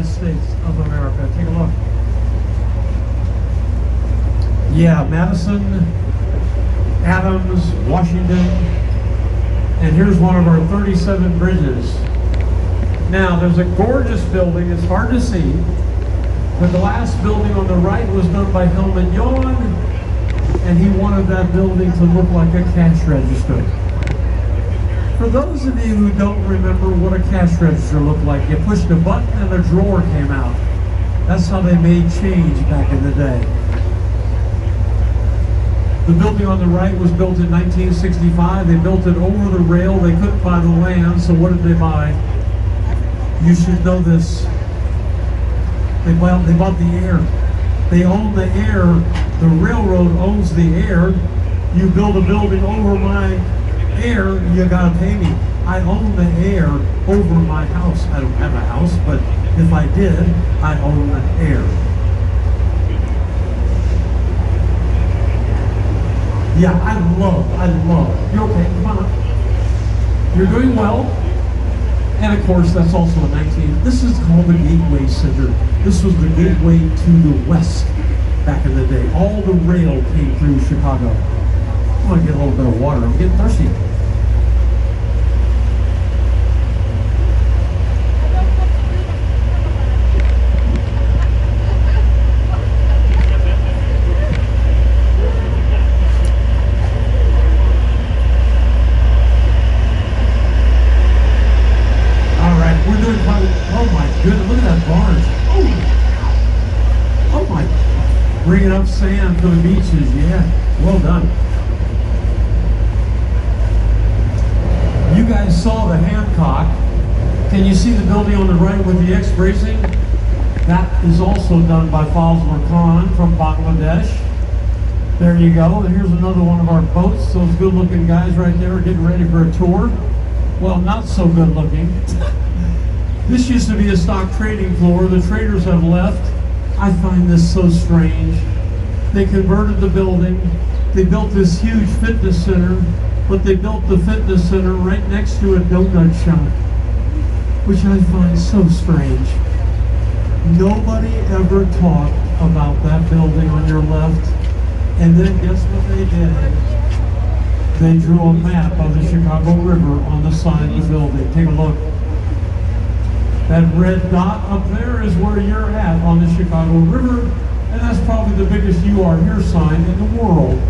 States of America. Take a look. Yeah, Madison, Adams, Washington, and here's one of our 37 bridges. Now, there's a gorgeous building. It's hard to see. The glass building on the right was done by Hellman Yawn, and he wanted that building to look like a cash register. For those of you who don't remember what a cash register looked like, you pushed a button and a drawer came out. That's how they made change back in the day. The building on the right was built in 1965. They built it over the rail. They couldn't buy the land, so what did they buy? You should know this. They bought the air. They own the air. The railroad owns the air. You build a building over my air, you gotta pay me. I own the air over my house. I don't have a house, but if I did, I own the air. Yeah, I love. You're okay, come on. You're doing well. And of course, that's also a 19. This is called the Gateway Center. This was the gateway to the west back in the day. All the rail came through Chicago. I want to get a little bit of water. I'm getting thirsty. Oh my goodness, look at that barge. Oh my. Bringing up sand for the beaches, yeah. Well done. You guys saw the Hancock. Can you see the building on the right with the X bracing? That is also done by Fazlur Khan from Bangladesh. There you go. And here's another one of our boats. Those good looking guys right there are getting ready for a tour. Well, not so good looking. This used to be a stock trading floor. The traders have left. I find this so strange. They converted the building. They built this huge fitness center, but they built the fitness center right next to a donut shop, which I find so strange. Nobody ever talked about that building on your left, and then guess what they did? They drew a map of the Chicago River on the side of the building. Take a look. That red dot up there is where you're at on the Chicago River, and that's probably the biggest "You Are Here" sign in the world.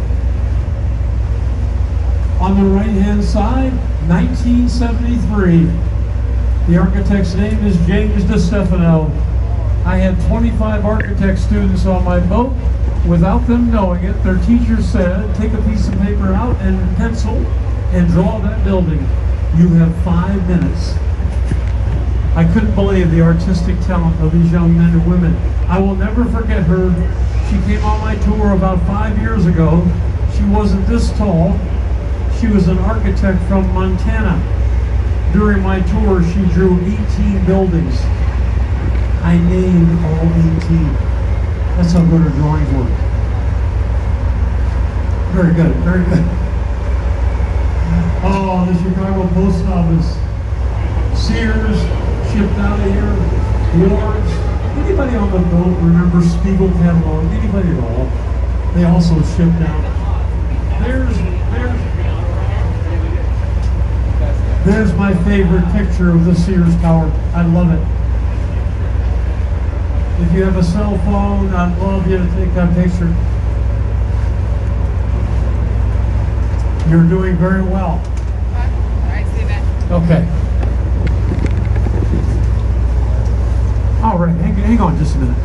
On the right-hand side, 1973. The architect's name is James DeStefano. I had 25 architect students on my boat. Without them knowing it, their teacher said, take a piece of paper out and pencil and draw that building. You have 5 minutes. I couldn't believe the artistic talent of these young men and women. I will never forget her. She came on my tour about 5 years ago. She wasn't this tall. She was an architect from Montana. During my tour, she drew 18 buildings. I named all 18. That's how good her drawings were. Very good, very good. Oh, the Chicago Post Office. Sears, shipped out of here. Wards. Anybody on the boat remember Spiegel catalog? Anybody at all? They also shipped out. There's my favorite picture of the Sears Tower. I love it. If you have a cell phone, I'd love you to take that picture. You're doing very well. I see that. Okay. All right, hang on just a minute.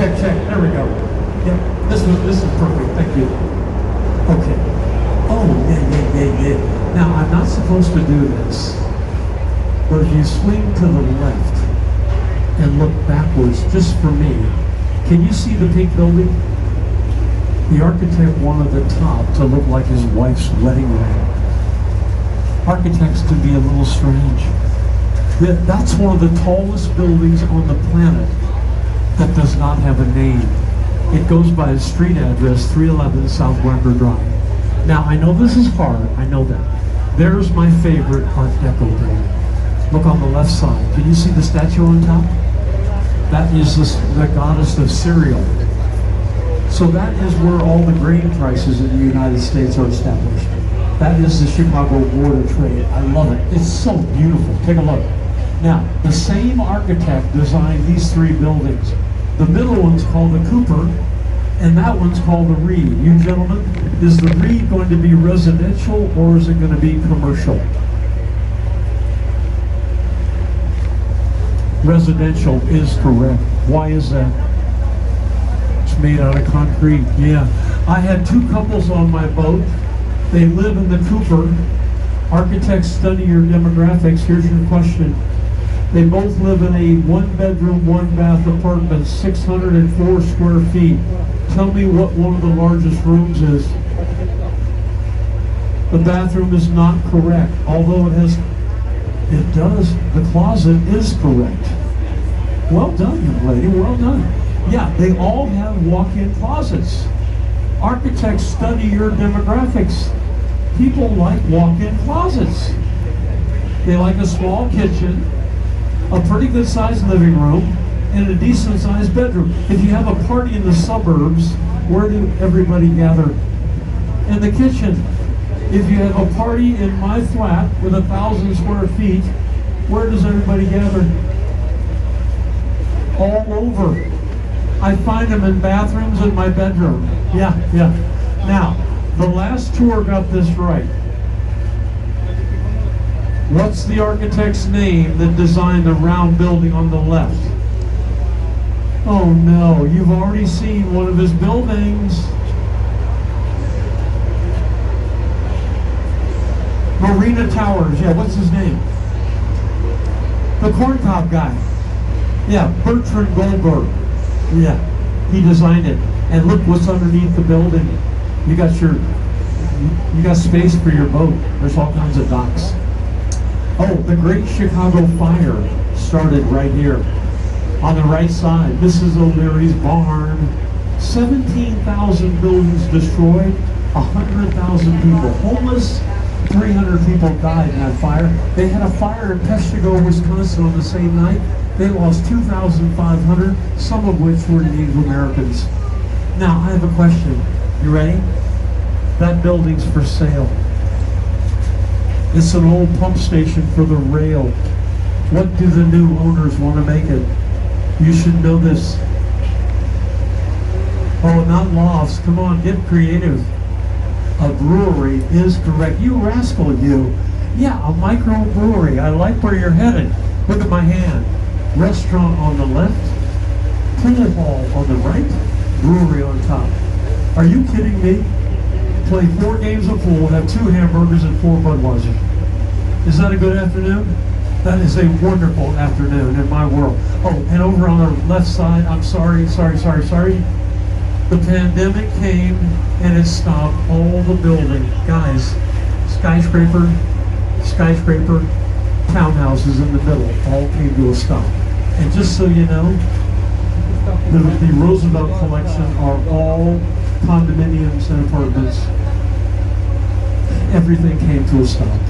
Check. There we go. Yep, this is perfect. Thank you. Okay. Oh, yeah. Now, I'm not supposed to do this, but if you swing to the left and look backwards, just for me, can you see the pink building? The architect wanted the top to look like his wife's wedding ring. Architects can be a little strange. That's one of the tallest buildings on the planet. that does not have a name. It goes by a street address, 311 South Weber Drive. Now, I know this is hard, I know that. There's my favorite Art Deco building. Look on the left side. Can you see the statue on top? That is the goddess of cereal. So that is where all the grain prices in the United States are established. That is the Chicago Board of Trade. I love it. It's so beautiful. Take a look. Now, the same architect designed these three buildings. The middle one's called the Cooper, and that one's called the Reed. You gentlemen, is the Reed going to be residential or is it going to be commercial? Residential is correct. Why is that? It's made out of concrete. Yeah. I had two couples on my boat. They live in the Cooper. Architects study your demographics. Here's your question. They both live in a one-bedroom, one-bath apartment, 604 square feet. Tell me what one of the largest rooms is. The bathroom is not correct, although it does. The closet is correct. Well done, young lady, well done. Yeah, they all have walk-in closets. Architects study your demographics. People like walk-in closets. They like a small kitchen, a pretty good sized living room, and a decent sized bedroom. If you have a party in the suburbs, where do everybody gather? In the kitchen. If you have a party in my flat with 1,000 square feet, where does everybody gather? All over. I find them in bathrooms in my bedroom. Yeah. Now, the last tour got this right. What's the architect's name that designed the round building on the left? Oh no, you've already seen one of his buildings. Marina Towers, yeah, what's his name? The corncob guy. Yeah, Bertrand Goldberg. Yeah, he designed it. And look what's underneath the building. You got space for your boat. There's all kinds of docks. Oh, the Great Chicago Fire started right here. On the right side, Mrs. O'Leary's barn. 17,000 buildings destroyed, 100,000 people homeless, 300 people died in that fire. They had a fire in Peshtigo, Wisconsin on the same night. They lost 2,500, some of which were Native Americans. Now, I have a question. You ready? That building's for sale. It's an old pump station for the rail. What do the new owners want to make it? You should know this. Oh, not lofts. Come on, get creative. A brewery is correct. You rascal, you. Yeah, a microbrewery. I like where you're headed. Look at my hand. Restaurant on the left, pool hall on the right, brewery on top. Are you kidding me? Play 4 games of pool, have 2 hamburgers and 4 Budweiser. Is that a good afternoon? That is a wonderful afternoon in my world. Oh, and over on the left side, I'm sorry. The pandemic came and it stopped all the building. Guys, skyscraper, townhouses in the middle, all came to a stop. And just so you know, the Roosevelt collection are all condominiums and apartments. Everything came to a stop.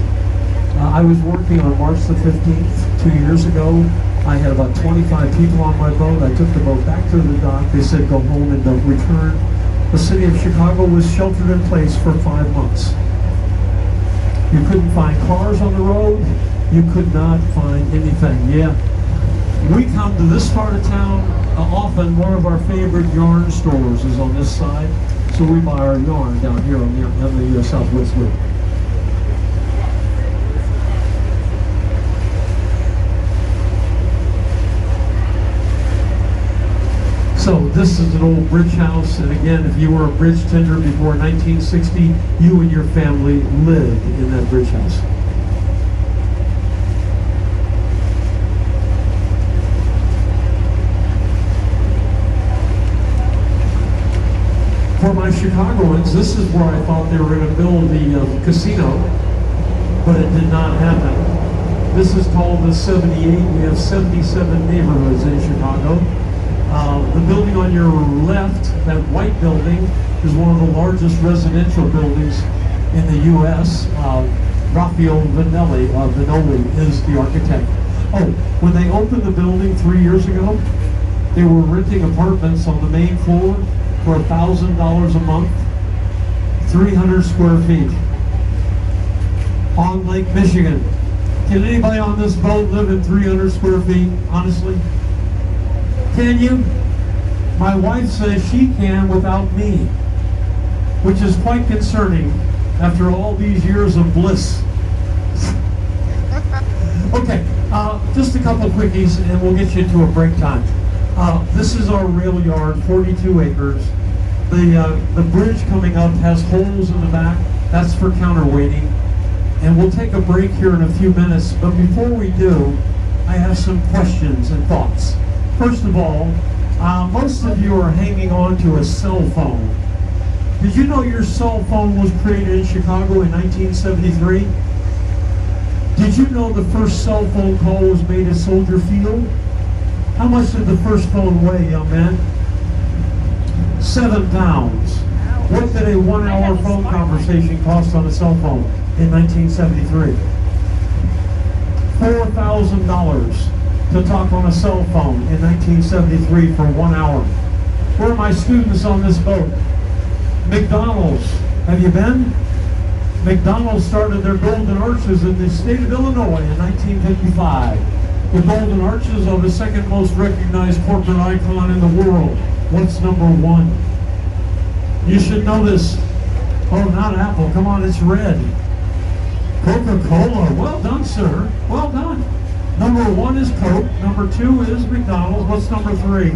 I was working on March the 15th, 2 years ago. I had about 25 people on my boat. I took the boat back to the dock. They said go home and don't return. The city of Chicago was sheltered in place for 5 months. You couldn't find cars on the road. You could not find anything. Yeah. We come to this part of town often. One of our favorite yarn stores is on this side. So we buy our yarn down here on the Southwest Loop. So this is an old bridge house, and again, if you were a bridge tender before 1960, you and your family lived in that bridge house. For my Chicagoans, this is where I thought they were going to build the casino, but it did not happen. This is called the 78. We have 77 neighborhoods in Chicago. on your left, that white building, is one of the largest residential buildings in the U.S. Raphael Vinoli is the architect. Oh, when they opened the building 3 years ago, they were renting apartments on the main floor for $1,000 a month, 300 square feet, on Lake Michigan. Can anybody on this boat live in 300 square feet, honestly? Can you? My wife says she can without me, which is quite concerning after all these years of bliss. Okay, just a couple quickies and we'll get you to a break time. This is our rail yard, 42 acres. The bridge coming up has holes in the back. That's for counterweighting. And we'll take a break here in a few minutes. But before we do, I have some questions and thoughts. First of all, most of you are hanging on to a cell phone. Did you know your cell phone was created in Chicago in 1973? Did you know the first cell phone call was made at Soldier Field? How much did the first phone weigh, young man? 7 pounds. What did a 1-hour phone conversation cost on a cell phone in 1973? $4,000 to talk on a cell phone in 1973 for 1 hour. Where are my students on this boat? McDonald's. Have you been? McDonald's started their Golden Arches in the state of Illinois in 1955. The Golden Arches are the second most recognized corporate icon in the world. What's number 1? You should know this. Oh, not Apple. Come on, it's red. Coca-Cola. Well done, sir. Well done. Number 1 is Coke. Number 2 is McDonald's. What's number 3?